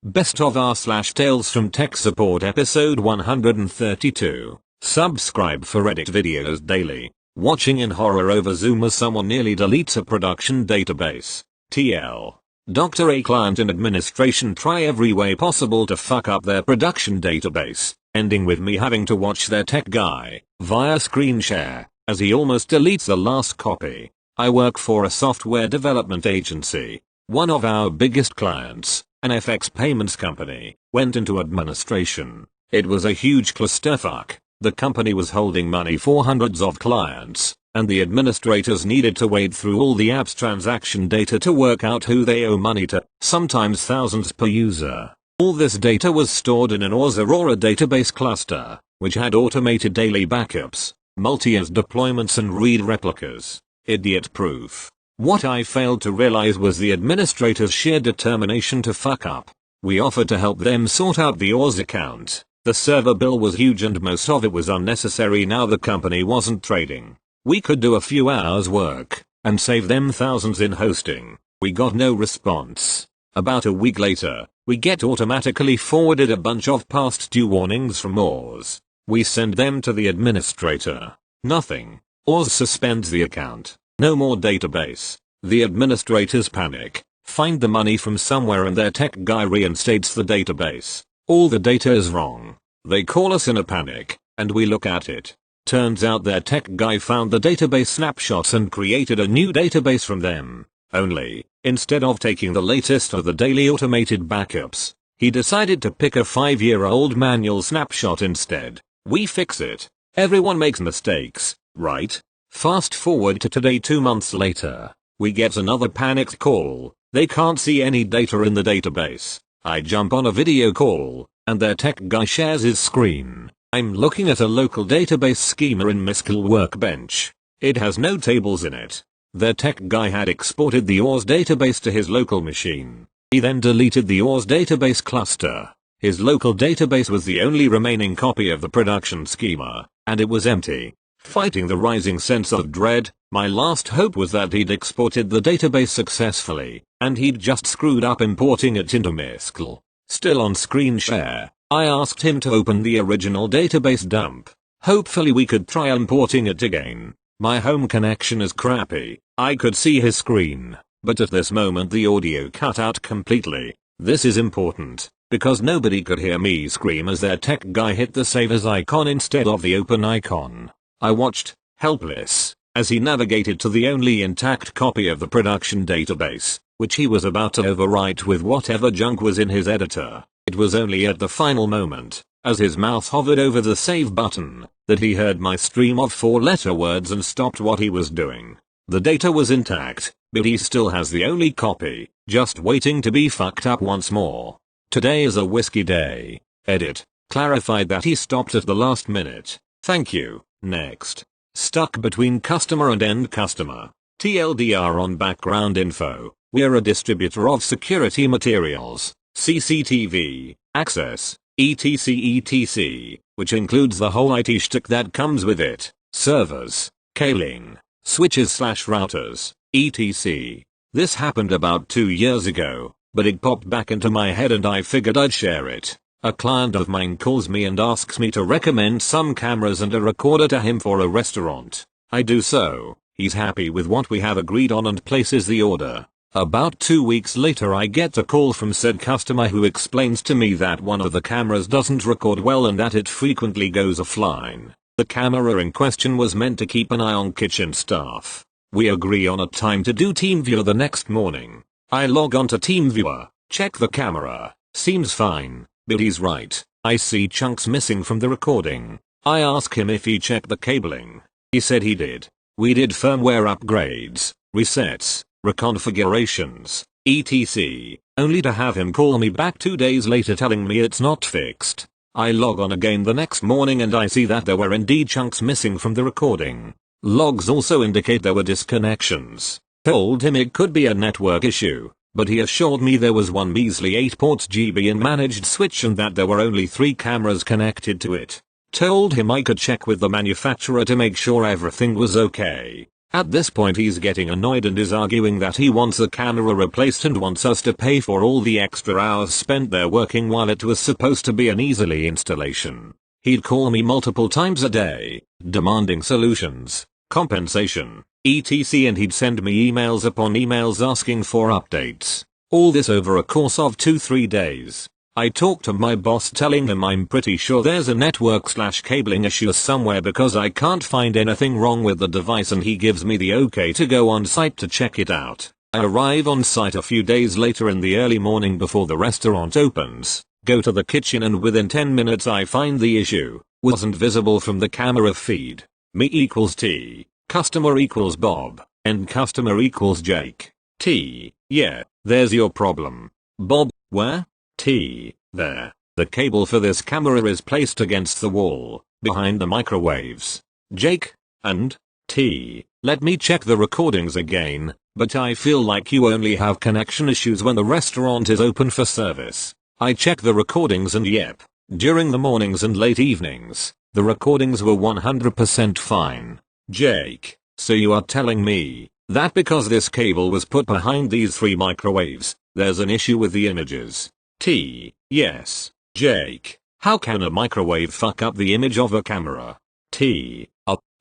Best of r/Tales from Tech Support episode 132. Subscribe for Reddit videos daily. Watching in horror over Zoom as someone nearly deletes a production database. TL. Dr. A client and administration try every way possible to fuck up their production database, ending with me having to watch their tech guy, via screen share, as he almost deletes the last copy. I work for a software development agency. One of our biggest clients, an FX payments company, went into administration. It was a huge clusterfuck. The company was holding money for hundreds of clients, and the administrators needed to wade through all the app's transaction data to work out who they owe money to, sometimes thousands per user. All this data was stored in an Aurora database cluster, which had automated daily backups, multi-as deployments and read replicas. Idiot proof. What I failed to realize was the administrators' sheer determination to fuck up. We offered to help them sort out the Oz account. The server bill was huge and most of it was unnecessary now the company wasn't trading. We could do a few hours work and save them thousands in hosting. We got no response. About a week later, we get automatically forwarded a bunch of past due warnings from Oz. We send them to the administrator. Nothing. Oz suspends the account. No more database. The administrators panic, find the money from somewhere and their tech guy reinstates the database. All the data is wrong. They call us in a panic, and we look at it. Turns out their tech guy found the database snapshots and created a new database from them. Only, instead of taking the latest of the daily automated backups, he decided to pick a 5-year-old manual snapshot instead. We fix it. Everyone makes mistakes, right? Fast forward to today 2 months later. We get another panicked call. They can't see any data in the database. I jump on a video call, and their tech guy shares his screen. I'm looking at a local database schema in Miscel Workbench. It has no tables in it. Their tech guy had exported the Oz database to his local machine. He then deleted the Oz database cluster. His local database was the only remaining copy of the production schema, and it was empty. Fighting the rising sense of dread, my last hope was that he'd exported the database successfully, and he'd just screwed up importing it into Miscel. Still on screen share, I asked him to open the original database dump. Hopefully we could try importing it again. My home connection is crappy. I could see his screen, but at this moment the audio cut out completely. This is important, because nobody could hear me scream as their tech guy hit the save as icon instead of the open icon. I watched, helpless, as he navigated to the only intact copy of the production database, which he was about to overwrite with whatever junk was in his editor. It was only at the final moment, as his mouse hovered over the save button, that he heard my stream of 4-letter words and stopped what he was doing. The data was intact, but he still has the only copy, just waiting to be fucked up once more. Today is a whiskey day. Edit. Clarified that he stopped at the last minute. Thank you. Next. Stuck between customer and end customer. TLDR on background info. We're a distributor of security materials, CCTV, access, etc., which includes the whole IT shtick that comes with it. Servers, cabling, switches/routers, etc. This happened about 2 years ago, but it popped back into my head and I figured I'd share it. A client of mine calls me and asks me to recommend some cameras and a recorder to him for a restaurant. I do so. He's happy with what we have agreed on and places the order. About 2 weeks later I get a call from said customer who explains to me that one of the cameras doesn't record well and that it frequently goes offline. The camera in question was meant to keep an eye on kitchen staff. We agree on a time to do TeamViewer the next morning. I log on to TeamViewer, check the camera, seems fine. But he's right. I see chunks missing from the recording. I ask him if he checked the cabling. He said he did. We did firmware upgrades, resets, reconfigurations, etc. Only to have him call me back 2 days later telling me it's not fixed. I log on again the next morning and I see that there were indeed chunks missing from the recording. Logs also indicate there were disconnections. Told him it could be a network issue, but he assured me there was one measly 8-port GB and managed switch and that there were only 3 cameras connected to it. Told him I could check with the manufacturer to make sure everything was okay. At this point he's getting annoyed and is arguing that he wants the camera replaced and wants us to pay for all the extra hours spent there working while it was supposed to be an easy installation. He'd call me multiple times a day, demanding solutions, compensation, etc., and he'd send me emails upon emails asking for updates. All this over a course of 2-3 days. I talked to my boss telling him I'm pretty sure there's a network/cabling issue somewhere because I can't find anything wrong with the device, and he gives me the okay to go on site to check it out. I arrive on site a few days later in the early morning before the restaurant opens, go to the kitchen, and within 10 minutes I find the issue wasn't visible from the camera feed. Me equals T, customer equals Bob, and customer equals Jake. T, yeah, there's your problem. Bob, where? T, there. The cable for this camera is placed against the wall, behind the microwaves. Jake, and? T, let me check the recordings again, but I feel like you only have connection issues when the restaurant is open for service. I check the recordings and yep, during the mornings and late evenings, the recordings were 100% fine. Jake, so you are telling me that because this cable was put behind these 3 microwaves, there's an issue with the images? T, yes. Jake, how can a microwave fuck up the image of a camera? T,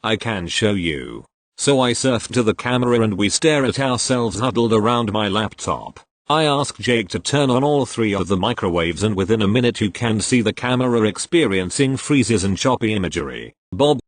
I can show you. So I surf to the camera and we stare at ourselves huddled around my laptop. I ask Jake to turn on all 3 of the microwaves, and within a minute you can see the camera experiencing freezes and choppy imagery. Bob,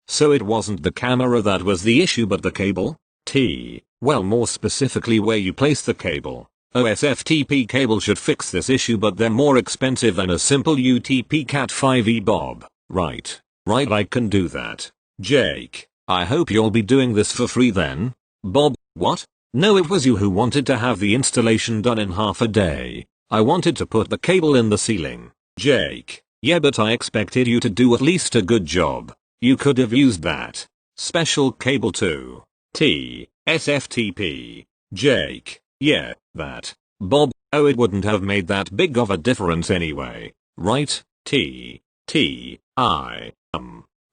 so it wasn't the camera that was the issue but the cable? T, well, more specifically where you place the cable. OSFTP cable should fix this issue, but they're more expensive than a simple UTP Cat 5e. Bob, right, I can do that. Jake, I hope you'll be doing this for free then. Bob, what? No, it was you who wanted to have the installation done in half a day. I wanted to put the cable in the ceiling. Jake, yeah, but I expected you to do at least a good job. You could have used that special cable too. T, SFTP. Jake, yeah, that. Bob, oh, it wouldn't have made that big of a difference anyway, right? T,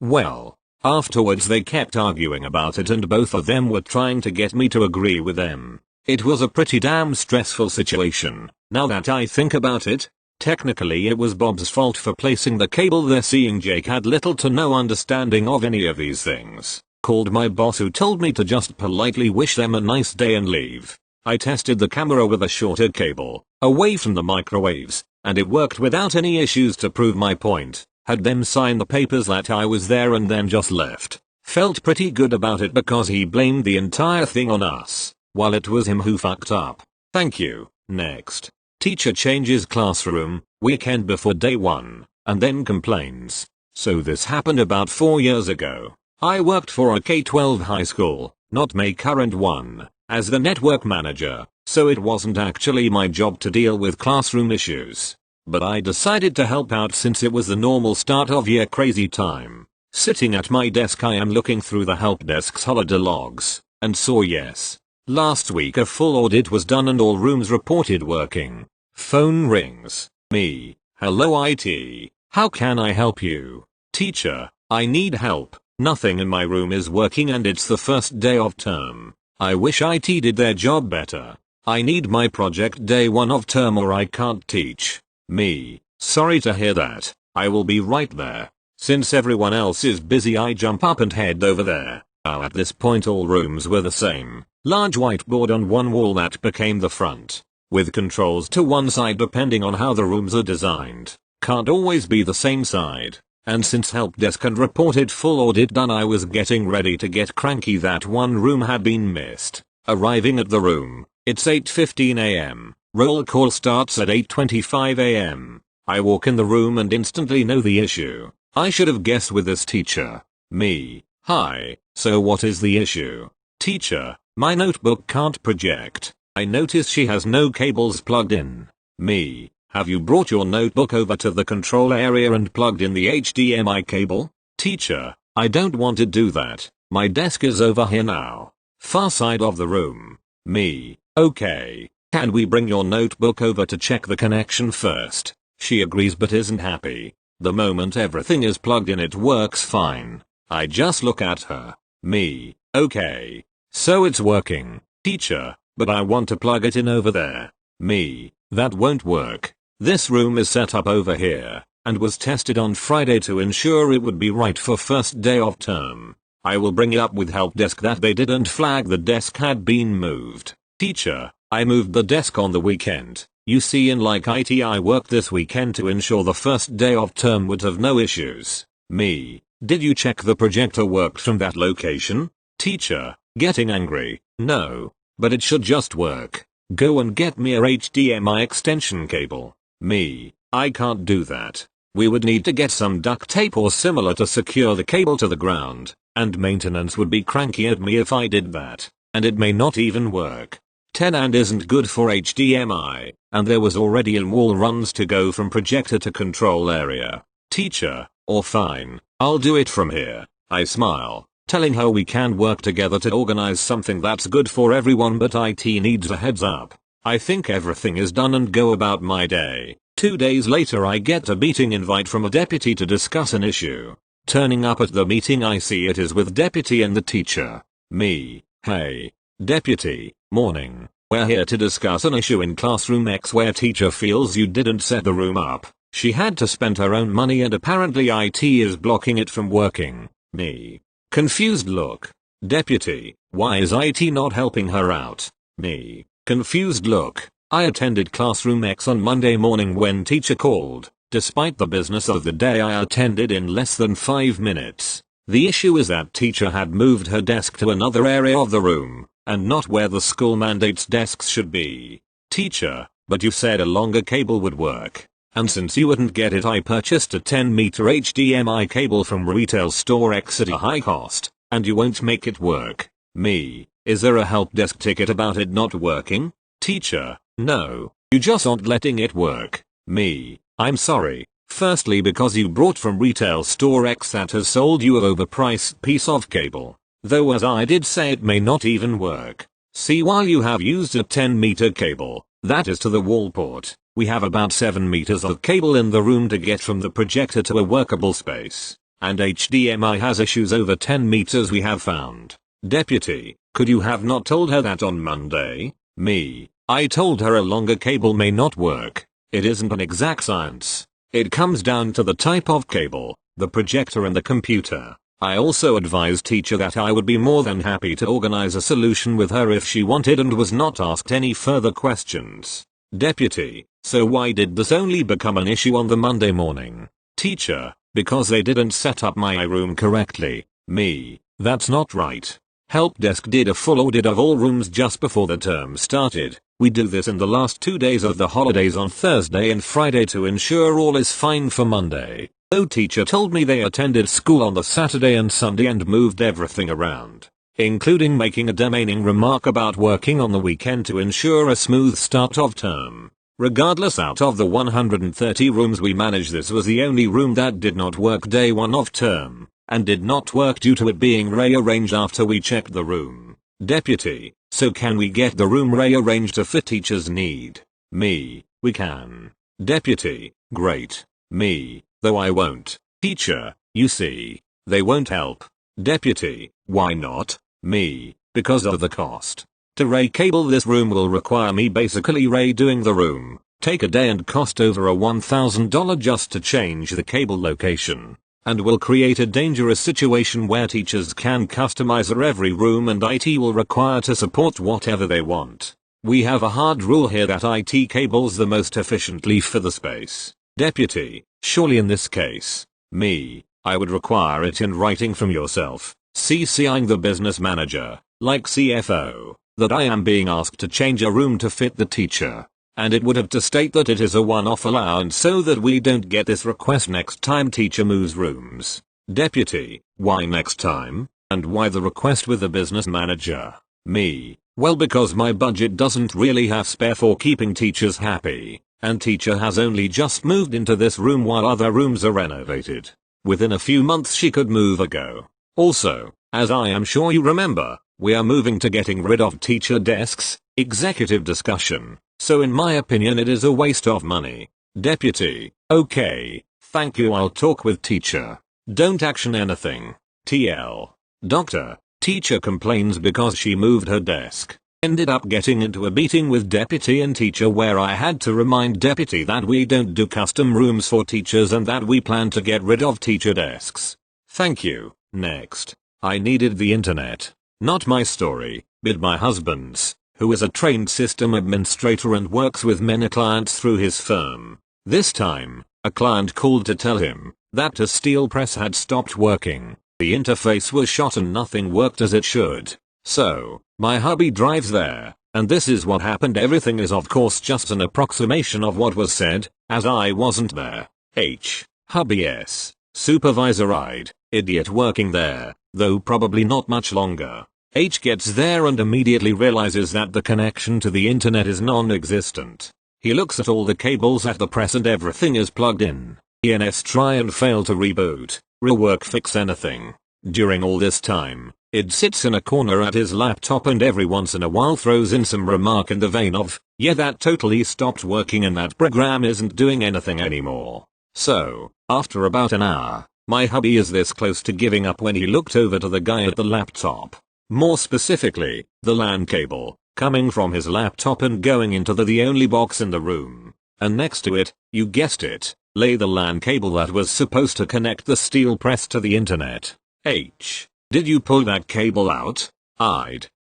well, afterwards they kept arguing about it and both of them were trying to get me to agree with them. It was a pretty damn stressful situation. Now that I think about it, technically it was Bob's fault for placing the cable there, seeing Jake had little to no understanding of any of these things. Called my boss, who told me to just politely wish them a nice day and leave. I tested the camera with a shorter cable, away from the microwaves, and it worked without any issues to prove my point. Had them sign the papers that I was there and then just left. Felt pretty good about it because he blamed the entire thing on us, while it was him who fucked up. Thank you. Next. Teacher changes classroom, weekend before day 1, and then complains. So this happened about 4 years ago. I worked for a K-12 high school, not my current one, as the network manager, so it wasn't actually my job to deal with classroom issues. But I decided to help out since it was the normal start of year crazy time. Sitting at my desk I am looking through the help desk's holiday logs, and saw yes. Last week a full audit was done and all rooms reported working. Phone rings. Me. Hello IT. How can I help you? Teacher, I need help. Nothing in my room is working and it's the first day of term. I wish IT did their job better. I need my project day 1 of term or I can't teach. Me. Sorry to hear that. I will be right there. Since everyone else is busy I jump up and head over there. At this point all rooms were the same. Large whiteboard on one wall that became the front. With controls to one side depending on how the rooms are designed. Can't always be the same side. And since help desk had reported full audit done I was getting ready to get cranky that one room had been missed. Arriving at the room, it's 8:15 am. Roll call starts at 8:25 am. I walk in the room and instantly know the issue. I should have guessed with this teacher. Me. Hi, so what is the issue? Teacher, my notebook can't project. I notice she has no cables plugged in. Me. Have you brought your notebook over to the control area and plugged in the HDMI cable? Teacher, I don't want to do that. My desk is over here now. Far side of the room. Me. Okay. Can we bring your notebook over to check the connection first? She agrees but isn't happy. The moment everything is plugged in it works fine. I just look at her. Me. Okay. So it's working. Teacher, but I want to plug it in over there. Me. That won't work. This room is set up over here, and was tested on Friday to ensure it would be right for first day of term. I will bring it up with help desk that they didn't flag the desk had been moved. Teacher, I moved the desk on the weekend. You see, in like IT, I worked this weekend to ensure the first day of term would have no issues. Me. Did you check the projector worked from that location? Teacher, getting angry. No. But it should just work. Go and get me a HDMI extension cable. Me. I can't do that. We would need to get some duct tape or similar to secure the cable to the ground, and maintenance would be cranky at me if I did that, and it may not even work. 10 and isn't good for HDMI, and there was already in-wall runs to go from projector to control area. Teacher, or fine, I'll do it from here. I smile, telling her we can work together to organize something that's good for everyone, but IT needs a heads up. I think everything is done and go about my day. 2 days later I get a meeting invite from a deputy to discuss an issue. Turning up at the meeting I see it is with deputy and the teacher. Me. Hey. Deputy, morning. We're here to discuss an issue in classroom X where teacher feels you didn't set the room up. She had to spend her own money and apparently IT is blocking it from working. Me. Confused look. Deputy, why is IT not helping her out? Me. Confused look. I attended classroom X on Monday morning when teacher called. Despite the business of the day I attended in less than 5 minutes. The issue is that teacher had moved her desk to another area of the room, and not where the school mandates desks should be. Teacher, but you said a longer cable would work. And since you wouldn't get it I purchased a 10-meter HDMI cable from retail store X at a high cost, and you won't make it work. Me. Is there a help desk ticket about it not working? Teacher, no, you just aren't letting it work. Me. I'm sorry. Firstly because you brought from retail store X that has sold you a overpriced piece of cable. Though as I did say it may not even work. See, while you have used a 10-meter cable, that is to the wall port, we have about 7 meters of cable in the room to get from the projector to a workable space. And HDMI has issues over 10 meters we have found. Deputy, could you have not told her that on Monday? Me. I told her a longer cable may not work. It isn't an exact science. It comes down to the type of cable, the projector and the computer. I also advised teacher that I would be more than happy to organize a solution with her if she wanted and was not asked any further questions. Deputy, so why did this only become an issue on the Monday morning? Teacher, because they didn't set up my room correctly. Me. That's not right. Help desk did a full audit of all rooms just before the term started. We do this in the last 2 days of the holidays on Thursday and Friday to ensure all is fine for Monday. Oh, teacher told me they attended school on the Saturday and Sunday and moved everything around, including making a demeaning remark about working on the weekend to ensure a smooth start of term. Regardless, out of the 130 rooms we manage, this was the only room that did not work day 1 of term, and did not work due to it being rearranged after we checked the room. Deputy, so can we get the room rearranged to fit teacher's need? Me. We can. Deputy, great. Me. Though I won't. Teacher, you see, they won't help. Deputy, why not? Me. Because of the cost. To re-cable this room will require me basically redoing the room, take a day and cost over a $1,000 just to change the cable location, and will create a dangerous situation where teachers can customize every room and IT will require to support whatever they want. We have a hard rule here that IT cables the most efficiently for the space. Deputy, surely in this case, me, I would require it in writing from yourself, CCing the business manager, like CFO, that I am being asked to change a room to fit the teacher. And it would have to state that it is a one-off allowance so that we don't get this request next time teacher moves rooms. Deputy, why next time? And why the request with the business manager? Me, well because my budget doesn't really have spare for keeping teachers happy. And teacher has only just moved into this room while other rooms are renovated. Within a few months she could move ago. Also, as I am sure you remember, we are moving to getting rid of teacher desks, executive discussion, so in my opinion it is a waste of money. Deputy, okay, thank you, I'll talk with teacher. Don't action anything. TL. Doctor, Teacher complains because she moved her desk. Ended up getting into a meeting with deputy and teacher where I had to remind deputy that we don't do custom rooms for teachers and that we plan to get rid of teacher desks. Thank you. Next. I needed the internet. Not my story, but my husband's, who is a trained system administrator and works with many clients through his firm. This time, a client called to tell him that a steel press had stopped working. The interface was shot and nothing worked as it should. So, my hubby drives there, and this is what happened. Everything is of course just an approximation of what was said, as I wasn't there. Hubby S. Supervisor I'd, idiot working there, though probably not much longer. Gets there and immediately realizes that the connection to the internet is non-existent. He looks at all the cables at the press and everything is plugged in. ENS try and fail to reboot, rework, fix anything. During all this time, Id sits in a corner at his laptop and every once in a while throws in some remark in the vein of, yeah, that totally stopped working and that program isn't doing anything anymore. So, after about an hour, my hubby is this close to giving up when he looked over to the guy at the laptop. More specifically, the LAN cable, coming from his laptop and going into the only box in the room. And next to it, you guessed it, lay the LAN cable that was supposed to connect the steel press to the internet. Did you pull that cable out?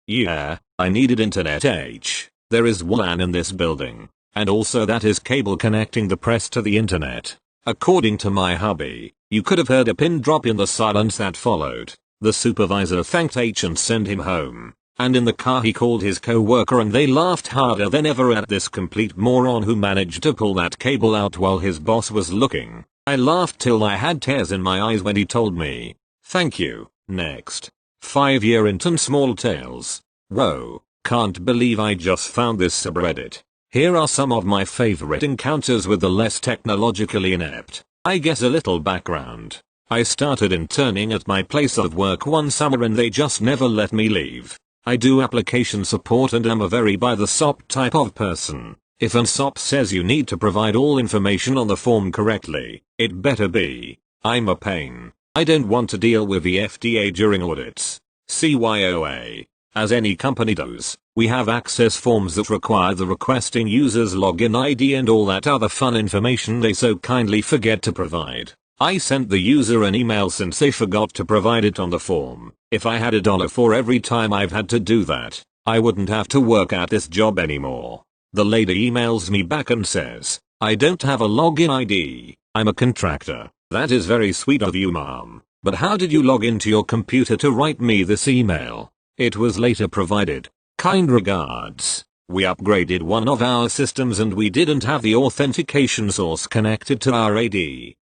Yeah, I needed internet. There is LAN in this building. And also that is cable connecting the press to the internet. According to my hubby, you could have heard a pin drop in the silence that followed. The supervisor thanked and sent him home. And in the car he called his co-worker and they laughed harder than ever at this complete moron who managed to pull that cable out while his boss was looking. I laughed till I had tears in my eyes when he told me. Thank you. Next. 5-year intern. Small tales. Whoa, can't believe I just found this subreddit. Here are some of my favorite encounters with the less technologically inept. I guess a little background. I started interning at my place of work one summer and they just never let me leave. I do application support and am a very by the SOP type of person. If an SOP says you need to provide all information on the form correctly, it better be. I'm a pain. I don't want to deal with the FDA during audits. CYOA. As any company does, we have access forms that require the requesting user's login ID and all that other fun information they so kindly forget to provide. I sent the user an email since they forgot to provide it on the form. If I had $1 for every time I've had to do that, I wouldn't have to work at this job anymore. The lady emails me back and says, I don't have a login ID. I'm a contractor. That is very sweet of you, ma'am. But how did you log into your computer to write me this email? It was later provided. Kind regards. We upgraded one of our systems and we didn't have the authentication source connected to our AD.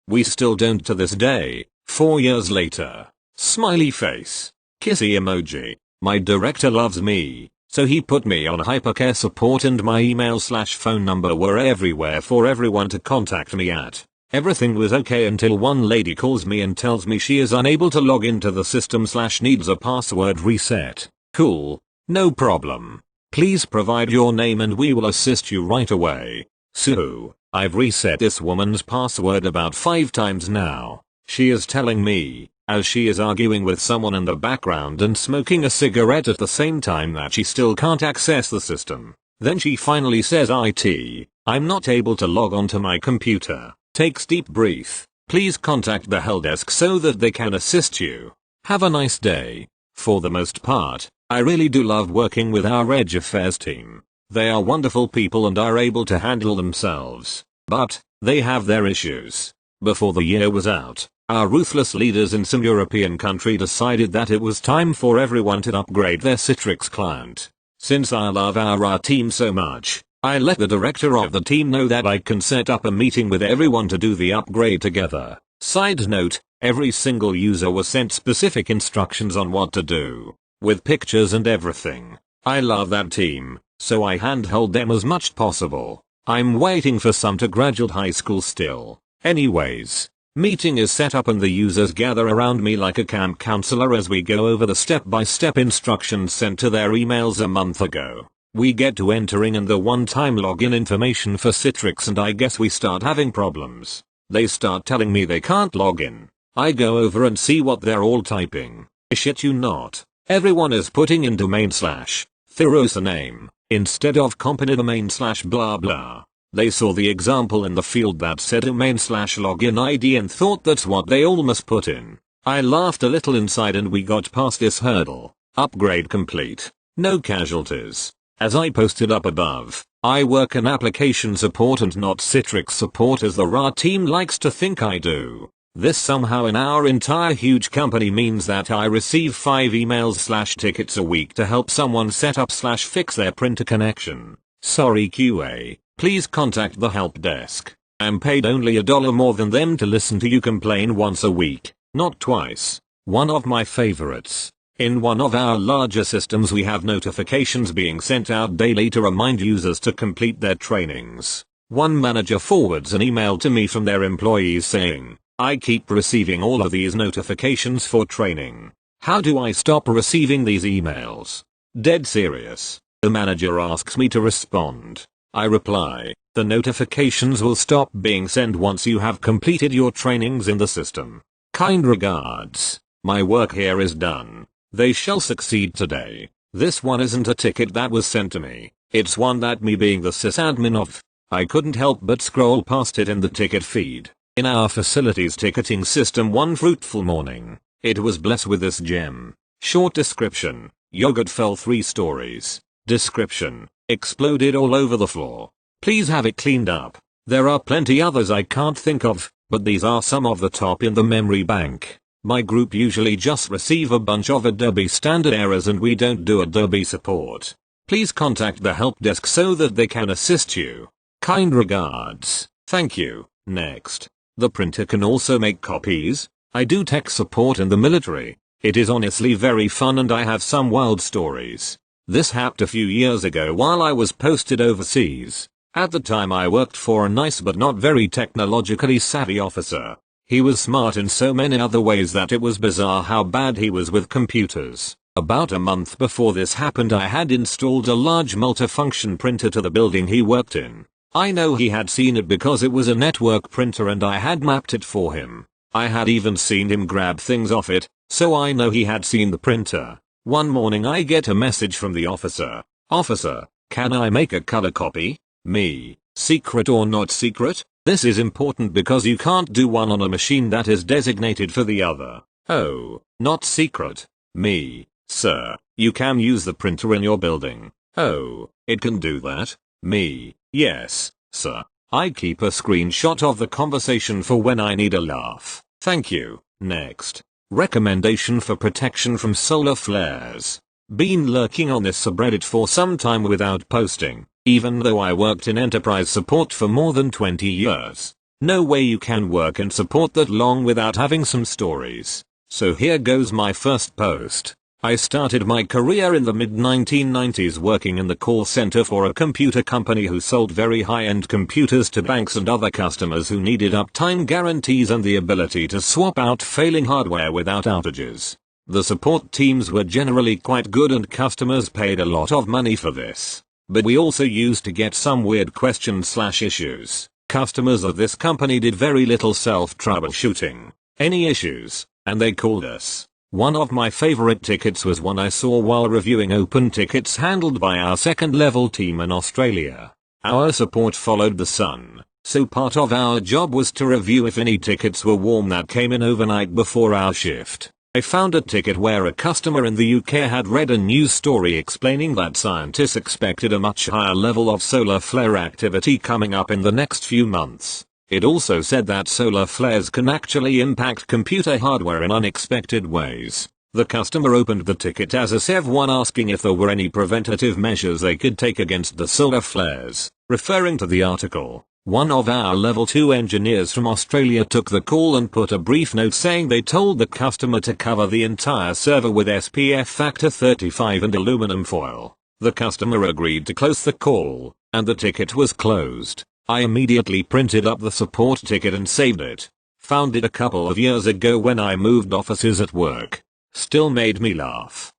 We still don't to this day, 4 years later. Smiley face. Kissy emoji. My director loves me, so he put me on hypercare support and my email/phone number were everywhere for everyone to contact me at. Everything was okay until one lady calls me and tells me she is unable to log into the system/needs a password reset. Cool. No problem. Please provide your name and we will assist you right away. So, I've reset this woman's password about 5 times now. She is telling me, as she is arguing with someone in the background and smoking a cigarette at the same time, that she still can't access the system. Then she finally says, I'm not able to log on to my computer. Takes deep breath. Please contact the help desk so that they can assist you. Have a nice day. For the most part, I really do love working with our Reg Affairs team. They are wonderful people and are able to handle themselves. But, they have their issues. Before the year was out, our ruthless leaders in some European country decided that it was time for everyone to upgrade their Citrix client. Since I love our team so much, I let the director of the team know that I can set up a meeting with everyone to do the upgrade together. Side note, every single user was sent specific instructions on what to do, with pictures and everything. I love that team, so I handhold them as much possible. I'm waiting for some to graduate high school still. Anyways, meeting is set up and the users gather around me like a camp counselor as we go over the step-by-step instructions sent to their emails a month ago. We get to entering in the one-time login information for Citrix and I guess we start having problems. They start telling me they can't log in. I go over and see what they're all typing. I shit you not. Everyone is putting in domain/therosa name instead of company domain/blah blah. They saw the example in the field that said domain/login ID and thought that's what they all must put in. I laughed a little inside and we got past this hurdle. Upgrade complete. No casualties. As I posted up above, I work in application support and not Citrix support as the RA team likes to think I do. This somehow in our entire huge company means that I receive 5 emails/tickets a week to help someone set up/fix their printer connection. Sorry QA, please contact the help desk. I'm paid only $1 more than them to listen to you complain once a week, not twice. One of my favorites. In one of our larger systems we have notifications being sent out daily to remind users to complete their trainings. One manager forwards an email to me from their employees saying, I keep receiving all of these notifications for training. How do I stop receiving these emails? Dead serious. The manager asks me to respond. I reply, the notifications will stop being sent once you have completed your trainings in the system. Kind regards. My work here is done. They shall succeed today. This one isn't a ticket that was sent to me. It's one that me being the sysadmin of. I couldn't help but scroll past it in the ticket feed. In our facilities ticketing system one fruitful morning, it was blessed with this gem. Short description, yogurt fell 3 stories. Description, exploded all over the floor. Please have it cleaned up. There are plenty others I can't think of, but these are some of the top in the memory bank. My group usually just receive a bunch of Adobe standard errors and we don't do Adobe support. Please contact the help desk so that they can assist you. Kind regards. Thank you. Next. The printer can also make copies. I do tech support in the military. It is honestly very fun and I have some wild stories. This happened a few years ago while I was posted overseas. At the time I worked for a nice but not very technologically savvy officer. He was smart in so many other ways that it was bizarre how bad he was with computers. About a month before this happened I had installed a large multifunction printer to the building he worked in. I know he had seen it because it was a network printer and I had mapped it for him. I had even seen him grab things off it, so I know he had seen the printer. One morning I get a message from the officer. Officer, can I make a color copy? Me, secret or not secret? This is important because you can't do one on a machine that is designated for the other. Oh, not secret. Me, sir, you can use the printer in your building. Oh, it can do that? Me, yes, sir. I keep a screenshot of the conversation for when I need a laugh. Thank you. Next. Recommendation for protection from solar flares. Been lurking on this subreddit for some time without posting, even though I worked in enterprise support for more than 20 years. No way you can work in support that long without having some stories. So here goes my first post. I started my career in the mid-1990s working in the call center for a computer company who sold very high-end computers to banks and other customers who needed uptime guarantees and the ability to swap out failing hardware without outages. The support teams were generally quite good and customers paid a lot of money for this. But we also used to get some weird questions/issues. Customers of this company did very little self-troubleshooting. Any issues, and they called us. One of my favorite tickets was one I saw while reviewing open tickets handled by our second level team in Australia. Our support followed the sun, so part of our job was to review if any tickets were warm that came in overnight before our shift. I found a ticket where a customer in the UK had read a news story explaining that scientists expected a much higher level of solar flare activity coming up in the next few months. It also said that solar flares can actually impact computer hardware in unexpected ways. The customer opened the ticket as a Sev1 asking if there were any preventative measures they could take against the solar flares. Referring to the article, one of our level 2 engineers from Australia took the call and put a brief note saying they told the customer to cover the entire server with SPF factor 35 and aluminum foil. The customer agreed to close the call, and the ticket was closed. I immediately printed up the support ticket and saved it. Found it a couple of years ago when I moved offices at work. Still made me laugh.